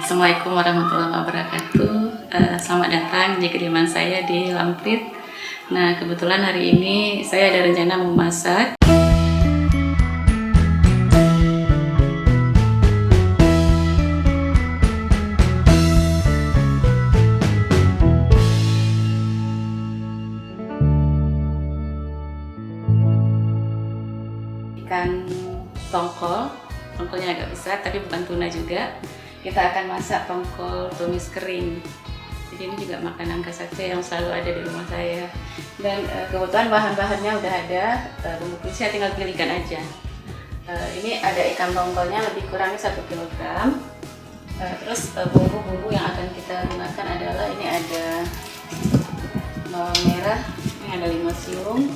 Assalamualaikum warahmatullahi wabarakatuh. Selamat datang di kediaman saya di Lamprit. Nah, kebetulan hari ini saya ada rencana memasak ikan tongkol. Tongkolnya agak besar tapi bukan tuna juga. Kita akan masak tongkol tumis kering. Jadi ini juga makanan kasate yang selalu ada di rumah saya. Dan kebetulan bahan-bahannya udah ada, bumbu saya tinggal pilihkan aja. Ini ada ikan tongkolnya lebih kurang 1 kg. Terus bumbu-bumbu yang akan kita gunakan adalah ini ada bawang merah, ini ada 5 siung,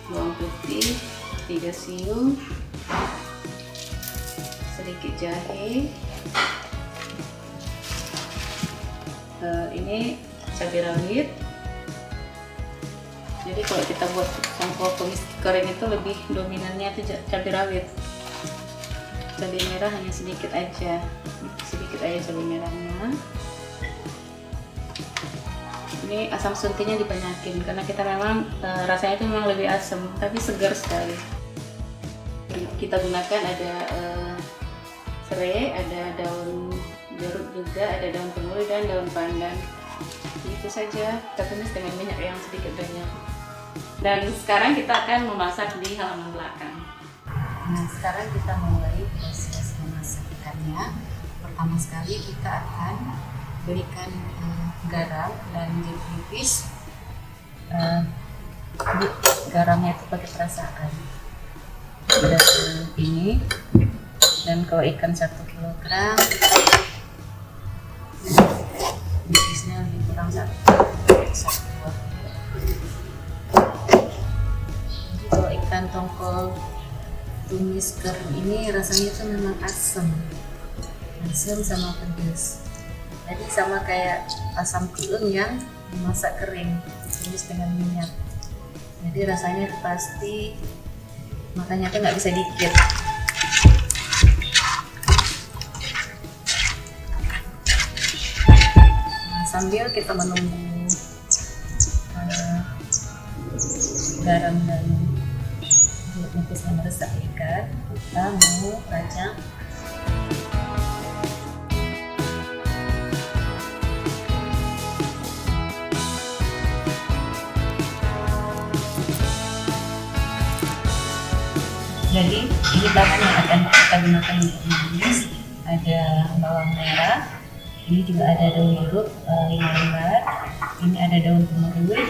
bawang putih 3 siung, sedikit jahe, ini cabai rawit. Jadi kalau kita buat tongkol tumis kering itu lebih dominannya itu cabai rawit. Cabai merah hanya sedikit aja cabai merahnya. Ini asam suntinya dibanyakin karena kita memang rasanya itu memang lebih asam tapi segar sekali. Kita gunakan ada serai, ada daun jeruk juga, ada daun temui dan daun pandan. Itu saja, kita tumis dengan minyak yang sedikit banyak. Dan sekarang kita akan memasak di halaman belakang. Nah, sekarang kita mulai proses memasak ikannya. Pertama sekali kita akan berikan garam dan jeruk nipis. Garamnya itu pakai perasaan. Ada ini. Dan kalau ikan 1 kg, nipisnya lebih kurang 1 buah. Kalau ikan tongkol tumis kering ini rasanya itu memang asam sama pedas. Jadi sama kayak asam keung yang dimasak kering, tumis dengan minyak. Jadi rasanya itu pasti, makanya itu nggak bisa dikit. Sambil kita menunggu garam dan jeruk nipisnya meresap ikan, kita mau rajang. Jadi ini bahan yang akan kita gunakan untuk menumis. Ada bawang merah, ini juga ada daun jeruk 5 lembar, ini ada daun temurui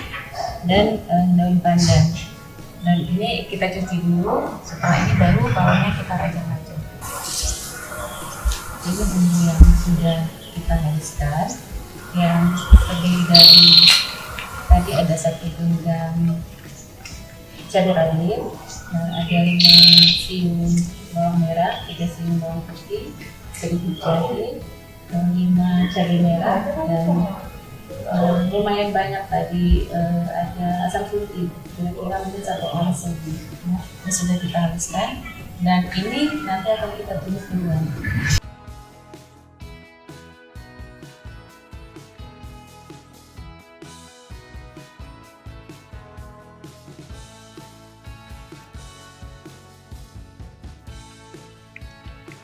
dan daun pandan. Dan ini kita cuci dulu, setelah ini baru bawangnya kita rajang-rajang. Ini bumbu yang sudah kita haluskan, yang terdiri dari tadi ada 1 genggam cabai rawit, ada 5 siung bawang merah, 3 siung bawang putih, sedikit jahe, 5 cabai merah, dan lumayan banyak tadi ada asam sunti, kira-kira mungkin 1 ounce lebih. Ini sudah kita haluskan dan ini nanti akan kita tumis duluan.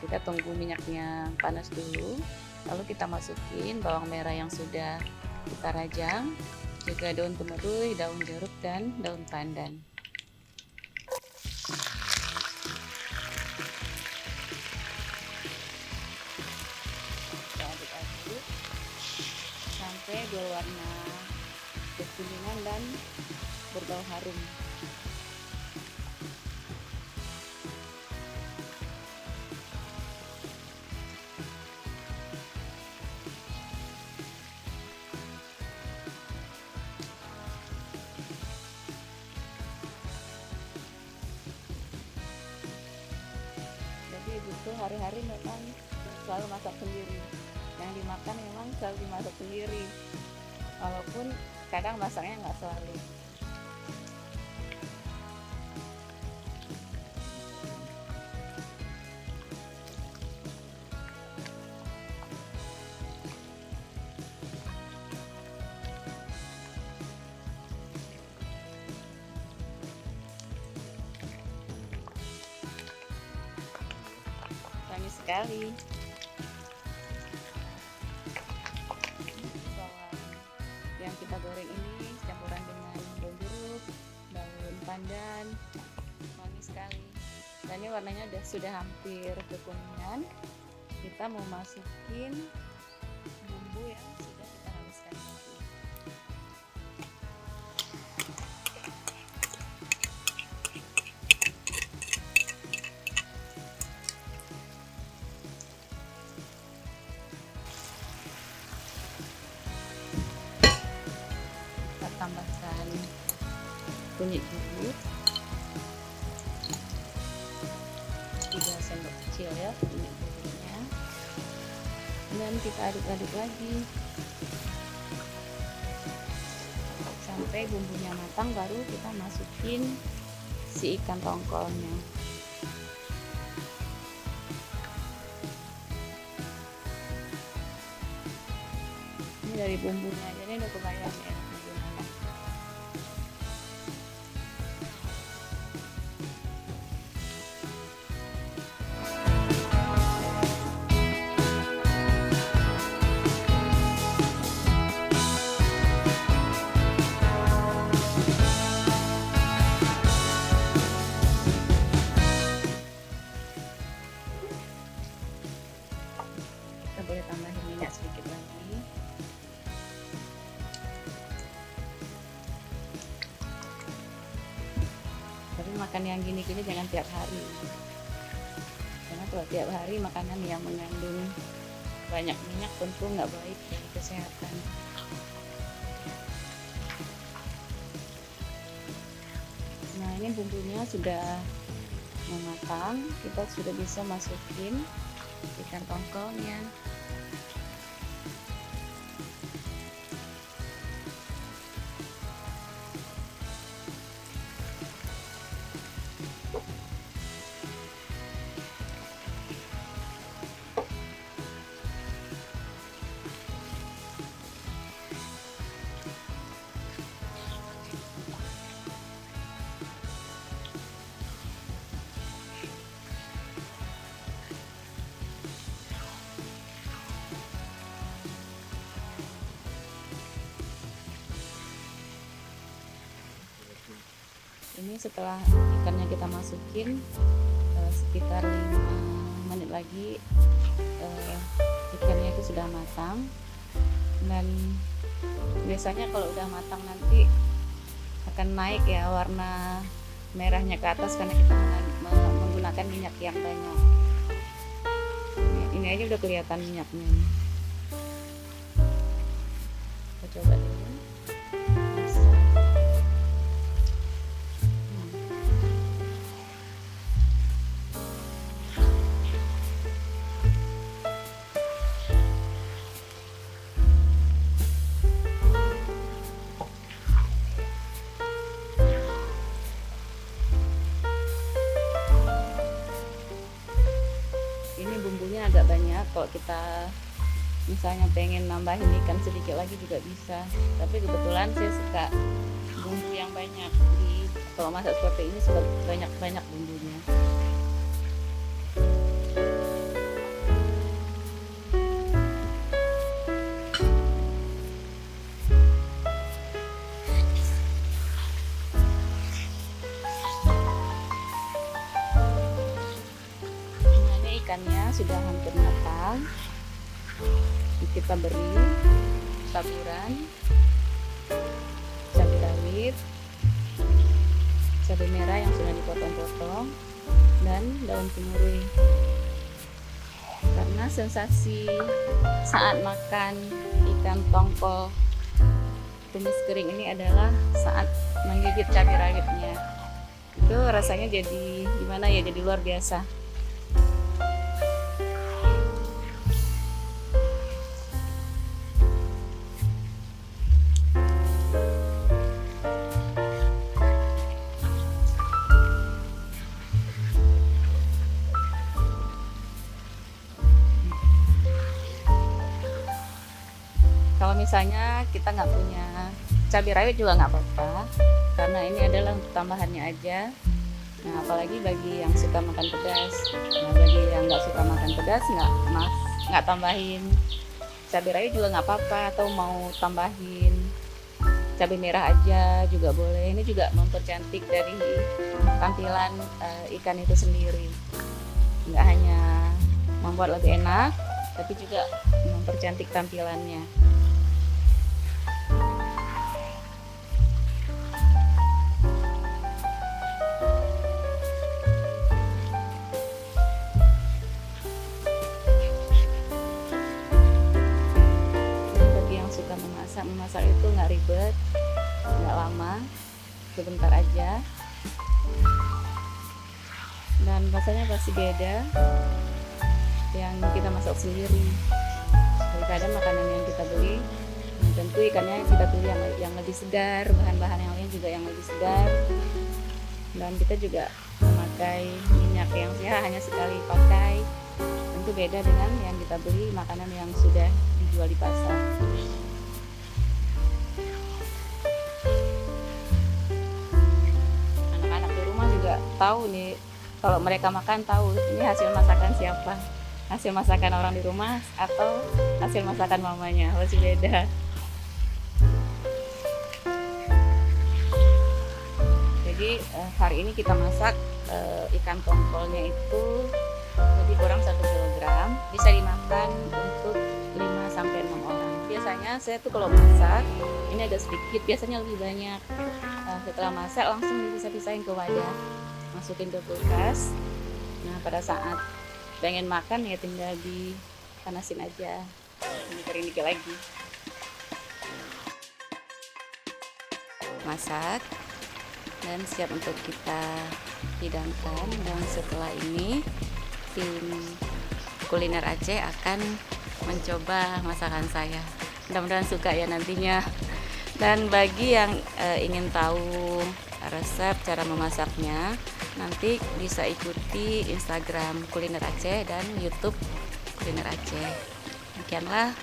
Kita tunggu minyaknya panas dulu, lalu kita masukin bawang merah yang sudah kita rajang, juga daun temurui, daun jeruk, dan daun pandan. Kita aduk-aduk sampai berwarna kekuningan dan berbau harum. Itu hari-hari memang selalu masak sendiri, yang dimakan memang selalu dimasak sendiri, walaupun kadang masaknya nggak selalu. sekali. Bawang yang kita goreng ini campuran dengan daun jeruk, daun pandan, wangi sekali. Dan ini warnanya sudah hampir kekuningan. Kita mau masukin bumbu yang sudah kita haluskan tadi. Kita tambahkan kunyit bubuk 3 sendok kecil ya kunyit bubuknya, dan kita aduk-aduk lagi sampai bumbunya matang, baru kita masukin si ikan tongkolnya. Ini dari bumbunya aja ini udah kebayang ya bagaimana. Kita boleh tambahin minyak sedikit lagi. Tapi makan yang gini-gini jangan tiap hari, karena kalau tiap hari makanan yang mengandung banyak minyak tentu nggak baik bagi kesehatan. Nah, ini bumbunya sudah matang, kita sudah bisa masukin ikan tongkolnya. Ini setelah ikannya kita masukin sekitar 5 menit lagi, ikannya itu sudah matang. Dan biasanya kalau udah matang nanti akan naik ya warna merahnya ke atas karena kita menggunakan minyak yang banyak. Ini aja udah kelihatan minyaknya. Kita coba dulu. Ini bumbunya agak banyak, kalau kita misalnya pengen nambahin ikan sedikit lagi juga bisa, tapi kebetulan saya suka bumbu yang banyak. Kalau masak seperti ini suka banyak bumbunya. Ikannya sudah hampir matang, kita beri taburan cabai rawit, cabai merah yang sudah dipotong-potong, dan daun kemiri. Karena sensasi saat makan ikan tongkol tumis kering ini adalah saat menggigit cabai rawitnya, itu rasanya jadi gimana ya, jadi luar biasa. Kalau misalnya kita nggak punya cabai rawit juga nggak apa-apa, karena ini adalah untuk tambahannya aja. Nah, apalagi bagi yang suka makan pedas. Nah, bagi yang nggak suka makan pedas, nggak tambahin cabai rawit juga nggak apa-apa, atau mau tambahin cabai merah aja juga boleh. Ini juga mempercantik dari tampilan ikan itu sendiri. Nggak hanya membuat lebih enak, tapi juga mempercantik tampilannya. Bagi yang suka memasak itu nggak ribet, nggak lama, sebentar aja, dan rasanya pasti beda yang kita masak sendiri daripada makanan yang kita beli. Nah, tentu ikannya kita beli yang lebih segar, bahan-bahan yang lain juga yang lebih segar, dan kita juga memakai minyak yang sehat hanya sekali pakai. Tentu beda dengan yang kita beli makanan yang sudah dijual di pasar. Anak-anak di rumah juga tahu nih, kalau mereka makan tahu ini hasil masakan siapa, hasil masakan orang di rumah atau hasil masakan mamanya, pasti beda. Jadi hari ini kita masak ikan tongkolnya itu lebih kurang 1 kilogram, bisa dimakan untuk 5-6 orang. Biasanya saya tuh kalau masak ini agak sedikit, biasanya lebih banyak. Setelah masak langsung dipisah-pisahin ke wadah, masukin ke kulkas. Nah, pada saat pengen makan ya tinggal dipanasin aja, ini kering dikit lagi. Masak dan siap untuk kita hidangkan. Dan setelah ini tim kuliner Aceh akan mencoba masakan saya. Mudah-mudahan suka ya nantinya. Dan bagi yang ingin tahu resep cara memasaknya, nanti bisa ikuti Instagram Kuliner Aceh dan YouTube Kuliner Aceh. Demikianlah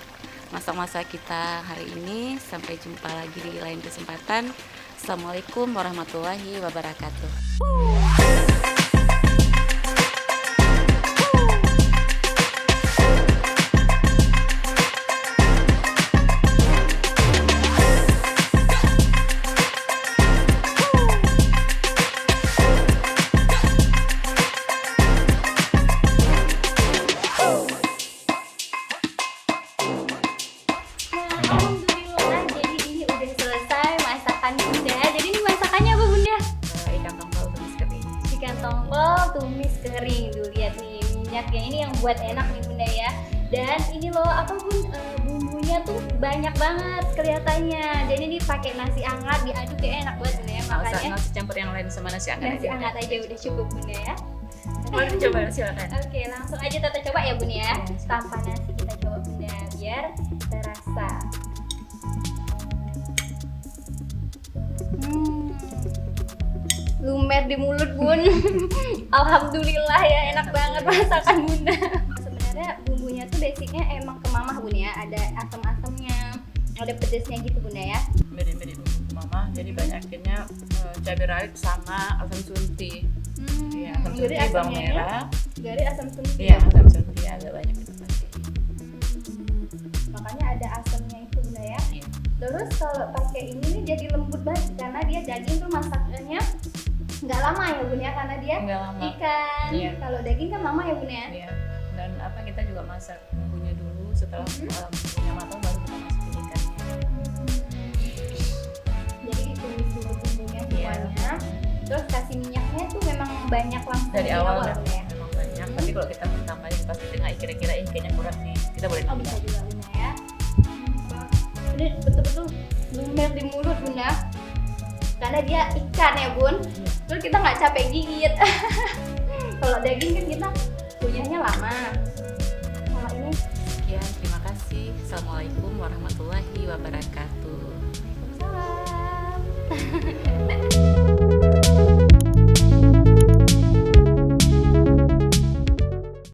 masak-masak kita hari ini. Sampai jumpa lagi di lain kesempatan. Assalamualaikum warahmatullahi wabarakatuh. Alhamdulillah, jadi ini udah selesai masakan Bunda. Jadi ini masakannya apa Bunda? Ikan tongkol tumis kering. Ikan tongkol tumis kering. Tuh lihat nih minyaknya, ini yang buat enak nih Bunda ya. Dan ini loh apa Bun, bumbunya tuh banyak banget kelihatannya. Dan ini pakai nasi hangat diaduk ya, enak banget Bunda ya makannya. Nggak usah campur yang lain sama nasi hangat. Nasi hangat aja udah cukup Bunda ya. Boleh coba, silakan. Oke, langsung aja Tata coba ya Bun ya. Tanpa nasi kita coba Bunda biar terasa. Lumer di mulut Bun. Alhamdulillah ya, enak banget masakan Bunda. Sebenarnya bumbunya tuh basicnya emang kemamah Bun ya. Ada asam-asamnya, ada pedesnya gitu Bunda ya. Mirip-mirip bumbu mama, jadi banyakinnya cabai rawit sama asam sunti. Iya, asam sunti, Jadi bawang asamnya ya, merah. dari asam sunti. Iya, asam sunti agak banyak itu pasti. Makanya ada asamnya itu Bunda ya. Iya. Terus kalau pakai ini nih jadi lembut banget karena dia daging tuh masaknya nggak lama ya Bun ya, karena dia Nggak lama. ikan. Iya. Kalau daging kan lama ya Bun ya. Iya. Dan apa, kita juga masak bumbunya dulu, setelah bumbunya matang baru kita masukin ikannya. Jadi ditumis dulu bumbunya Iya. semuanya. Terus kasih minyaknya tuh memang banyak langsung Dari di awal Bun ya. memang banyak, tapi kalau kita tambahin pas di tengah kira-kira ini kayaknya kurang nih, kita boleh Oh bisa juga Bun ya. Ini betul-betul lumer di mulut Bun ya. Karena dia ikan ya Bun. Terus kita nggak capek gigit. Kalau daging kan kita kunyahnya lama. Kalau ini Ya, terima kasih. Assalamualaikum warahmatullahi wabarakatuh. salam.